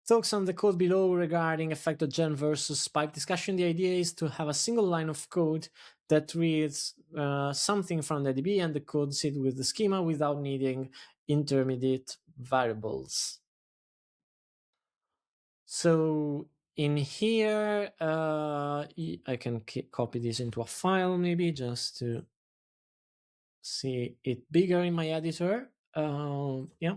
Talks on the code below regarding Effect.gen versus pipe discussion. The idea is to have a single line of code that reads something from the DB and decodes it with the schema without needing intermediate variables. So in here, I can copy this into a file maybe just to see it bigger in my editor. Yeah.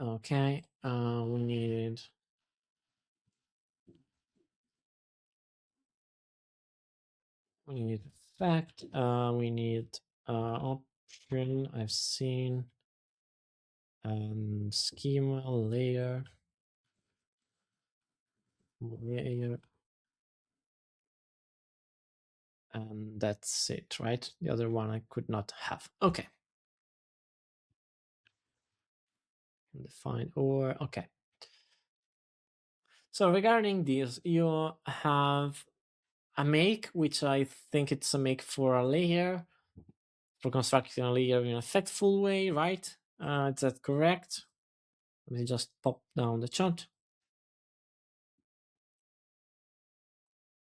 Okay. We need effect. We need option. I've seen schema layer, and that's it, right? The other one I could not have. Okay. Define or okay. So regarding this, you have a make, which I think it's a make for a layer, for constructing a layer in a effectful way, right? Is that correct? Let me just pop down the chart.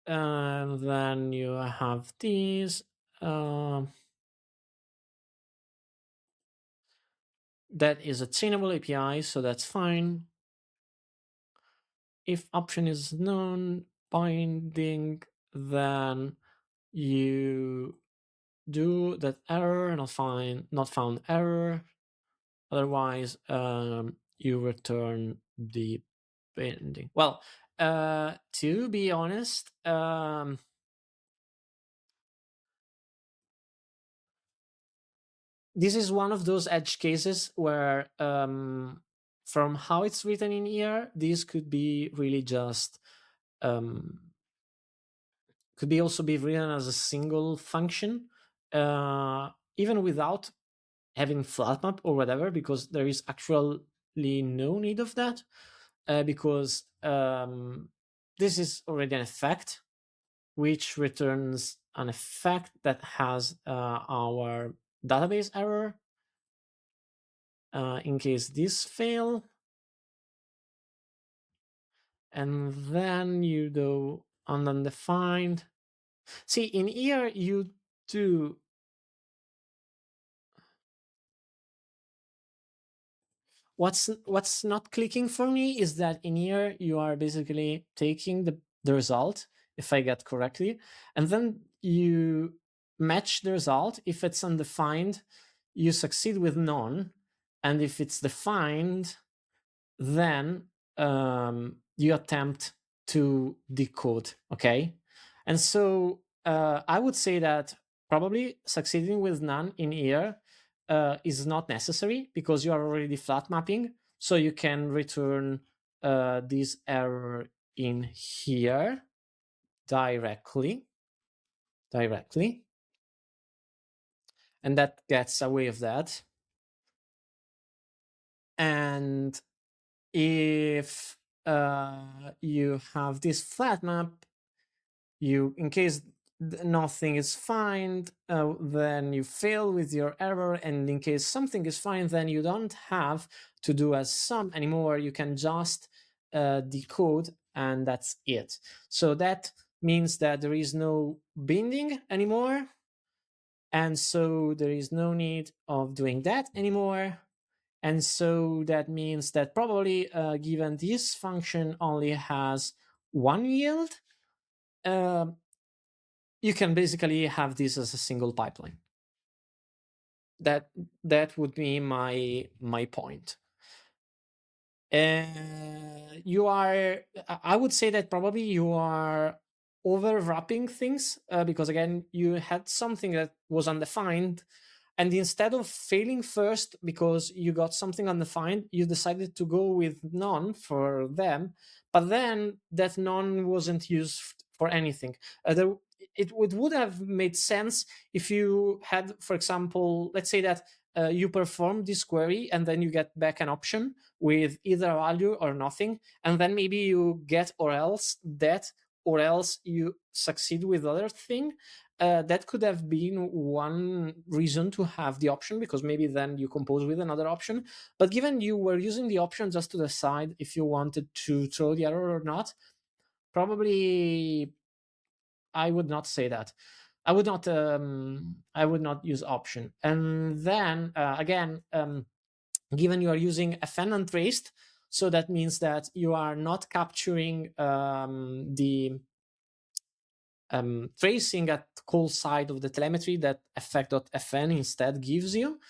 And then you have these. That is a chainable API, so that's fine. If option is non-binding, then you do that error, not found error. Otherwise, you return the binding. Well, to be honest, this is one of those edge cases where, from how it's written in here, this could be really just could be also be written as a single function, even without having flat map or whatever, because there is actually no need of that, because this is already an effect which returns an effect that has our database error in case this fail. And then you do undefined. See, in here you do what's not clicking for me is that in here you are basically taking the result, if I get correctly, and then you match the result. If it's undefined, you succeed with none, and if it's defined, then you attempt to decode. Okay, and so I would say that probably succeeding with none in here is not necessary because you are already flat mapping, so you can return this error in here directly, and that gets away of that. And if you have this flat map, you, in case nothing is fine, then you fail with your error, and in case something is fine, then you don't have to do a sum anymore. You can just decode, and that's it. So that means that there is no binding anymore, and so there is no need of doing that anymore. And so that means that probably given this function only has one yield, you can basically have this as a single pipeline. That would be my point. You are, I would say that probably you are overwrapping things, because again, you had something that was undefined, and instead of failing first because you got something undefined, you decided to go with none for them, but then that none wasn't used for anything. It would have made sense if you had, for example, let's say that you perform this query and then you get back an option with either a value or nothing, and then maybe you get or else that or else you succeed with other thing. That could have been one reason to have the option, because maybe then you compose with another option. But given you were using the option just to decide if you wanted to throw the error or not, probably I would not say that. I would not use option. And then again, given you are using fn untraced, so that means that you are not capturing the tracing at call side of the telemetry that effect.fn instead gives you.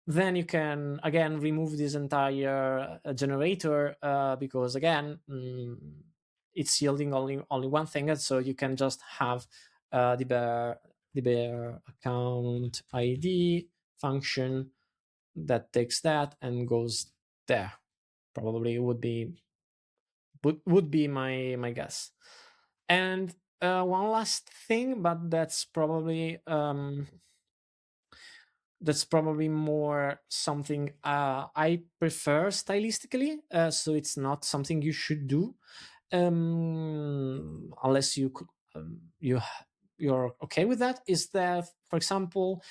Then you can again remove this entire generator, because again, it's yielding only one thing, and so you can just have the bare account ID function that takes that and goes there. Probably would be my guess. And one last thing, but that's probably more something I prefer stylistically. So it's not something you should do, unless you're okay with that. Is that, for example,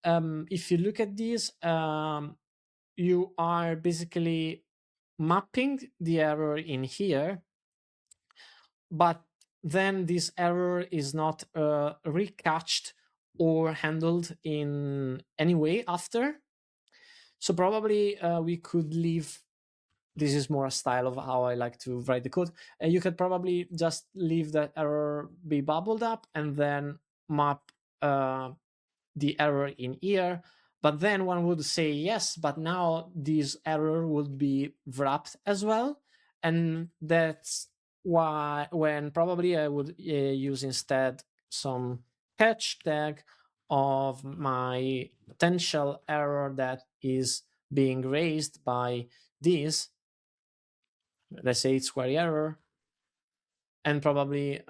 if you look at these, you are basically mapping the error in here, but then this error is not recatched or handled in any way after. So probably we could leave. This is more a style of how I like to write the code. You could probably just leave that error be bubbled up and then map the error in here. But then one would say, yes, but now this error would be wrapped as well. And that's why, when probably I would use instead some catch tag of my potential error that is being raised by this. Let's say it's query error, and probably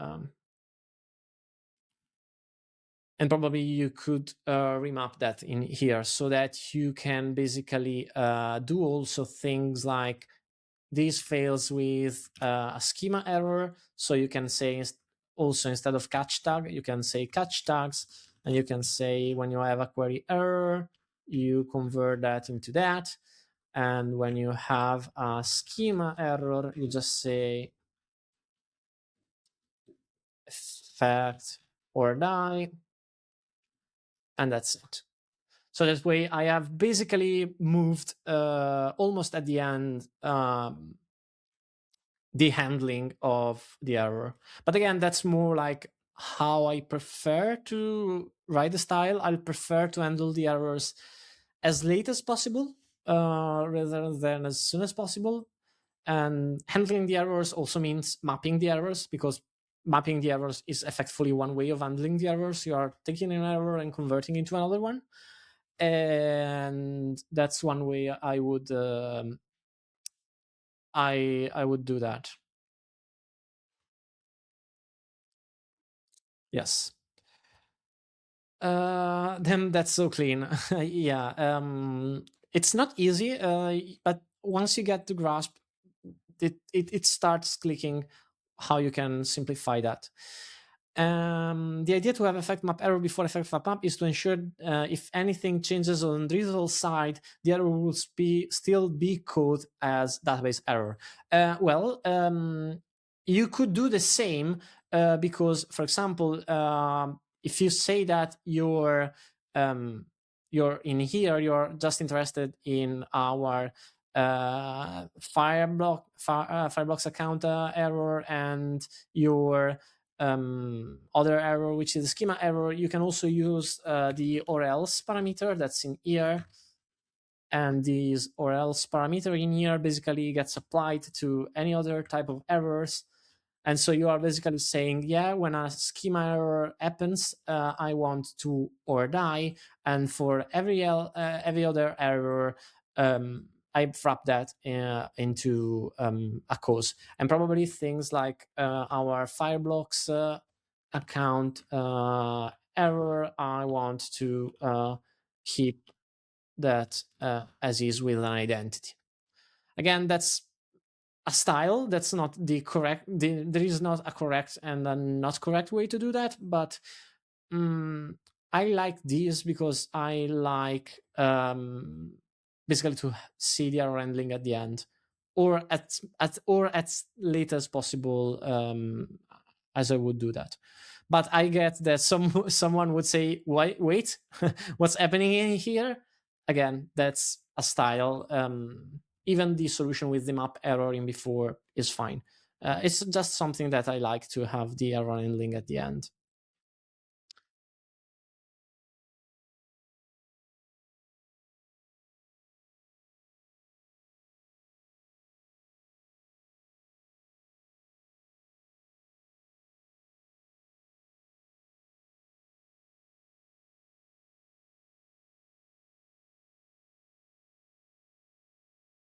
you could remap that in here, so that you can basically do also things like this fails with a schema error. So you can say also, instead of catch tag, you can say catch tags, and you can say when you have a query error, you convert that into that. And when you have a schema error, you just say effect or die, and that's it. So that way I have basically moved almost at the end the handling of the error. But again, that's more like how I prefer to write the style. I prefer to handle the errors as late as possible rather than as soon as possible. And handling the errors also means mapping the errors, because mapping the errors is effectively one way of handling the errors. You are taking an error and converting into another one. And that's one way I would I would do that. Yes. Then that's so clean. Yeah. It's not easy, but once you get to grasp, it starts clicking how you can simplify that. The idea to have effect map error before effect map is to ensure if anything changes on the result side, the error will still be coded as database error. You could do the same because, for example, if you say that you're in here, you're just interested in our Fireblocks account error and your other error, which is the schema error, you can also use the or else parameter that's in here. And this or else parameter in here basically gets applied to any other type of errors. And so you are basically saying, yeah, when a schema error happens, I want to or die. And for every other error, I wrap that into a cause. And probably things like our Fireblocks account error, I want to keep that as is with an identity. Again, that's a style that's not the correct, there is not a correct and a not correct way to do that, but um, I like these because I like basically to see the error handling at the end, or at late as possible, as I would do that. But I get that someone would say, wait, what's happening in here?" Again, that's a style. Even the solution with the map erroring before is fine. It's just something that I like to have the error handling at the end.